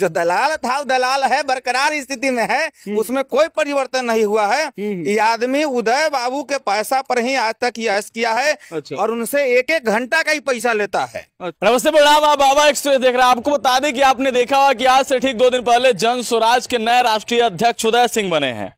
जो दलाल था वो दलाल है, बरकरार स्थिति में है, उसमें कोई परिवर्तन नहीं हुआ है। ये आदमी उदय बाबू के पैसा पर ही आज तक यश किया है। अच्छा। और उनसे एक एक घंटा का ही पैसा लेता है। नमस्ते प्रणाम, आप बाबा एक्सप्रेस देख रहे हैं। आपको बता दें कि आपने देखा होगा कि आज से ठीक 2 दिन पहले जन स्वराज के नए राष्ट्रीय अध्यक्ष उदय सिंह बने हैं।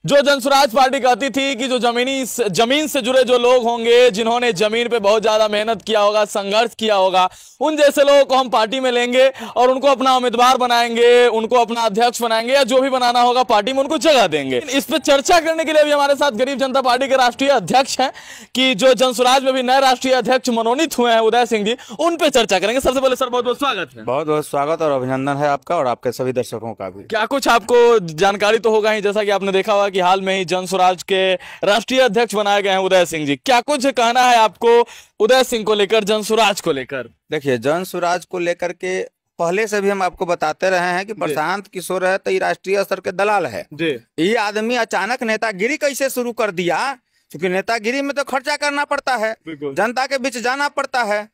जो जन स्वराज पार्टी कहती थी कि जो जमीन से जुड़े जो लोग होंगे, जिन्होंने जमीन पे बहुत ज्यादा मेहनत किया होगा, संघर्ष किया होगा, उन जैसे लोगों को हम पार्टी में लेंगे और उनको अपना उम्मीदवार बनाएंगे, उनको अपना अध्यक्ष बनाएंगे या जो भी बनाना होगा पार्टी में उनको जगह देंगे। इस पे चर्चा करने के लिए भी हमारे साथ गरीब जनता पार्टी के राष्ट्रीय अध्यक्ष हैं कि जो जन स्वराज में भी नए राष्ट्रीय अध्यक्ष मनोनीत हुए हैं उदय सिंह जी, उन पे चर्चा करेंगे। सबसे पहले सर बहुत बहुत स्वागत है। बहुत बहुत स्वागत और अभिनंदन है आपका और आपके सभी दर्शकों का भी। क्या कुछ आपको जानकारी तो होगा ही, जैसा कि आपने देखा होगा कि हाल में ही जन स्वराज के राष्ट्रीय अध्यक्ष बनाए गए हैं उदय सिंह जी। क्या कुछ कहना है आपको उदय सिंह को लेकर, जन स्वराज को लेकर? देखिए, जन स्वराज को लेकर के पहले से भी हम आपको बताते रहे हैं कि प्रशांत किशोर है तो ये राष्ट्रीय स्तर के दलाल है जी। ये आदमी अचानक नेतागिरी कैसे शुरू कर दिया, क्योंकि नेतागिरी में तो खर्चा करना पड़ता है, जनता के बीच जाना पड़ता है,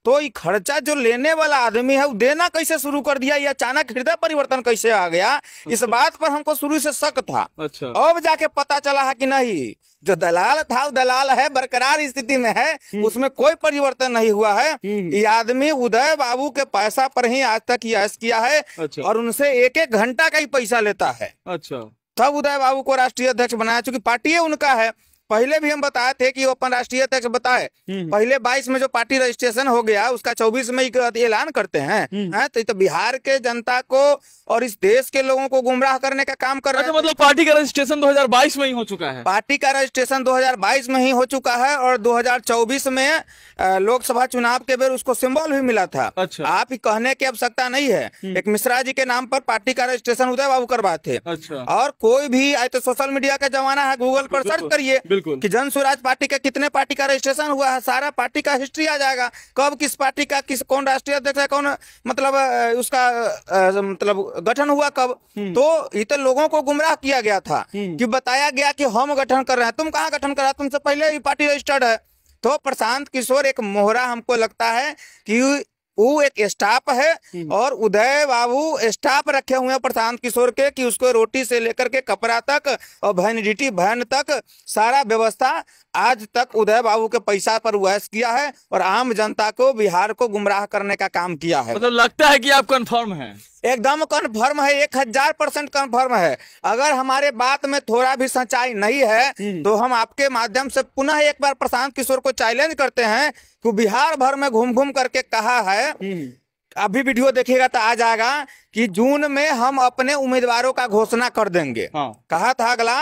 तो ये खर्चा जो लेने वाला आदमी है वो देना कैसे शुरू कर दिया, ये अचानक हृदय परिवर्तन कैसे आ गया, इस बात पर हमको शुरू से शक था। अच्छा। अब जाके पता चला है कि नहीं, जो दलाल था वो दलाल है, बरकरार स्थिति में है, उसमें कोई परिवर्तन नहीं हुआ है। ये आदमी उदय बाबू के पैसा पर ही आज तक यश किया है। अच्छा। और उनसे एक एक घंटा का ही पैसा लेता है। अच्छा। तब उदय बाबू को राष्ट्रीय अध्यक्ष बनाया, चूंकि पार्टी उनका है। पहले भी हम बताए थे कि वो अपन राष्ट्रीय अध्यक्ष बताए, पहले 22 में जो पार्टी रजिस्ट्रेशन हो गया उसका 24 में ऐलान करते हैं। तो बिहार के जनता को और इस देश के लोगों को गुमराह करने का काम कर रहे हैं। मतलब पार्टी का रजिस्ट्रेशन 2022 में ही हो चुका है? पार्टी का रजिस्ट्रेशन 2022 में ही हो चुका है और 2024 में लोकसभा चुनाव के बेर उसको सिंबल भी मिला था। अच्छा। आप ही कहने की आवश्यकता नहीं है, एक मिश्रा जी के नाम पर पार्टी का रजिस्ट्रेशन उदय बाबू करवाए थे। अच्छा। और कोई भी आए तो सोशल मीडिया का जमाना है, गूगल पर सर्च करिए कि जन स्वराज पार्टी का कितने पार्टी का रजिस्ट्रेशन हुआ है, सारा पार्टी का हिस्ट्री आ जाएगा, कब किस पार्टी का कौन राष्ट्रीय अध्यक्ष है, कौन मतलब उसका मतलब गठन हुआ कब। तो ये तो लोगों को गुमराह किया गया था कि बताया गया कि हम गठन कर रहे हैं, तुम कहाँ गठन कर रहे हैं, तुमसे पहले ही पार्टी रजिस्टर्ड है। तो प्रशांत किशोर एक मोहरा हमको लगता है कि वो एक स्टाफ है और उदय बाबू स्टाफ रखे हुए हैं प्रशांत किशोर के, कि उसको रोटी से लेकर के कपड़ा तक और वैनिटी वैन तक सारा व्यवस्था आज तक उदय बाबू के पैसा पर वैस किया है और आम जनता को, बिहार को गुमराह करने का काम किया है। मतलब लगता है कि आप कंफर्म हैं? एकदम कंफर्म है, 1000% कंफर्म है। अगर हमारे बात में थोड़ा भी सच्चाई नहीं है तो हम आपके माध्यम से पुनः एक बार प्रशांत किशोर को चैलेंज करते हैं कि बिहार भर में घूम घूम करके कहा है, अभी वीडियो देखिएगा तो आ जाएगा कि जून में हम अपने उम्मीदवारों का घोषणा कर देंगे। कहा था अगला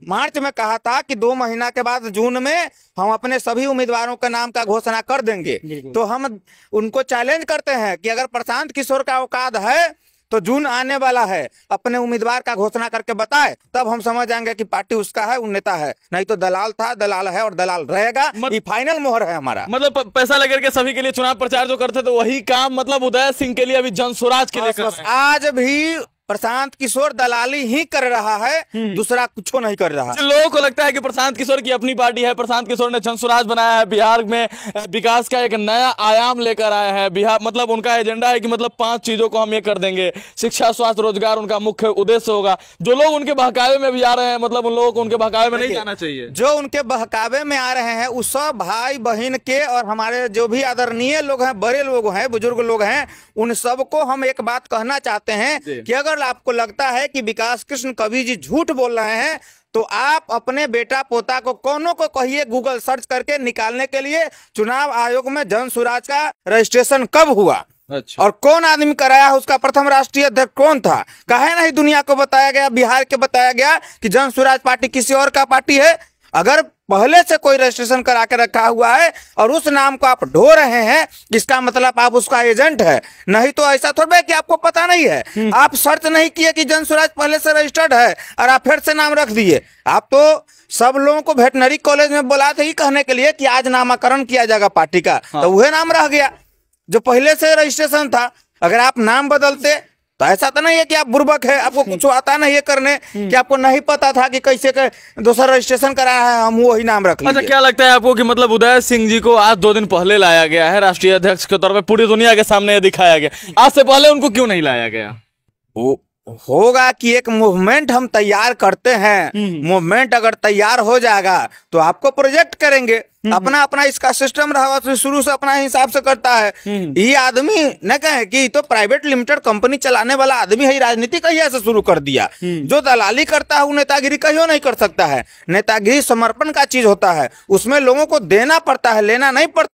मार्च में, कहा था कि 2 महीना के बाद जून में हम अपने सभी उम्मीदवारों का नाम का घोषणा कर देंगे। तो हम उनको चैलेंज करते हैं कि अगर प्रशांत किशोर का औकात है तो जून आने वाला है, अपने उम्मीदवार का घोषणा करके बताए, तब हम समझ जाएंगे कि पार्टी उसका है, नेता है। नहीं तो दलाल था, दलाल है और दलाल रहेगा। ये फाइनल मोहर है हमारा। मतलब पैसा लेकर के सभी के लिए चुनाव प्रचार जो करते तो वही काम मतलब उदय सिंह के लिए अभी जन स्वराज के लिए आज भी प्रशांत किशोर दलाली ही कर रहा है, दूसरा कुछ नहीं कर रहा। लोगों को लगता है कि प्रशांत किशोर की अपनी पार्टी है, प्रशांत किशोर ने जन स्वराज बनाया है, बिहार में विकास का एक नया आयाम लेकर आए हैं। बिहार मतलब उनका एजेंडा है कि मतलब 5 चीजों को हम ये कर देंगे, शिक्षा, स्वास्थ्य, रोजगार उनका मुख्य उद्देश्य होगा। जो लोग उनके बहकावे में भी आ रहे हैं, मतलब उन लोगों को उनके बहकावे में नहीं जाना चाहिए। जो उनके बहकावे में आ रहे हैं उस सब भाई बहन के और हमारे जो भी आदरणीय लोग हैं, बड़े लोग हैं, बुजुर्ग लोग हैं, उन सबको हम एक बात कहना चाहते हैं कि अगर आपको लगता है कि विकास कृष्ण कवि जी झूठ बोल रहे हैं तो आप अपने बेटा पोता को कोनो को कहिए गूगल सर्च करके निकालने के लिए चुनाव आयोग में जन स्वराज का रजिस्ट्रेशन कब हुआ। अच्छा। और कौन आदमी कराया, उसका प्रथम राष्ट्रीय अध्यक्ष कौन था। काहे नहीं दुनिया को बताया गया, बिहार के बताया गया कि जन स्वराज पार्टी किसी और का पार्टी है। अगर पहले से कोई रजिस्ट्रेशन करा के रखा हुआ है और उस नाम को आप ढो रहे हैं, इसका मतलब आप उसका एजेंट है। नहीं तो ऐसा थोड़ा कि आपको पता नहीं है, आप सर्च नहीं किए कि जन स्वराज पहले से रजिस्टर्ड है और आप फिर से नाम रख दिए। आप तो सब लोगों को वेटनरी कॉलेज में बुलाए थे ही कहने के लिए कि आज नामकरण किया जाएगा पार्टी का। तो वह नाम रह गया जो पहले से रजिस्ट्रेशन था। अगर आप नाम बदलते तो ऐसा तो नहीं है कि आप बुर्बक है, आपको कुछ आता नहीं है करने, कि आपको नहीं पता था कि कैसे दूसरा रजिस्ट्रेशन कराया है, हम वही नाम रख लेंगे। अच्छा, क्या लगता है आपको कि मतलब उदय सिंह जी को आज 2 दिन पहले लाया गया है राष्ट्रीय अध्यक्ष के तौर पे, पूरी दुनिया के सामने दिखाया गया, आज से पहले उनको क्यों नहीं लाया गया? वो होगा कि एक मूवमेंट हम तैयार करते हैं, मूवमेंट अगर तैयार हो जाएगा तो आपको प्रोजेक्ट करेंगे। अपना अपना इसका सिस्टम रहा, तो शुरू से अपना हिसाब से करता है। ये आदमी न कहे कि तो प्राइवेट लिमिटेड कंपनी चलाने वाला आदमी है, राजनीति कहिया से शुरू कर दिया। जो दलाली करता है वो नेतागिरी कहियो नहीं कर सकता है। नेतागिरी समर्पण का चीज होता है, उसमें लोगों को देना पड़ता है, लेना नहीं पड़ता।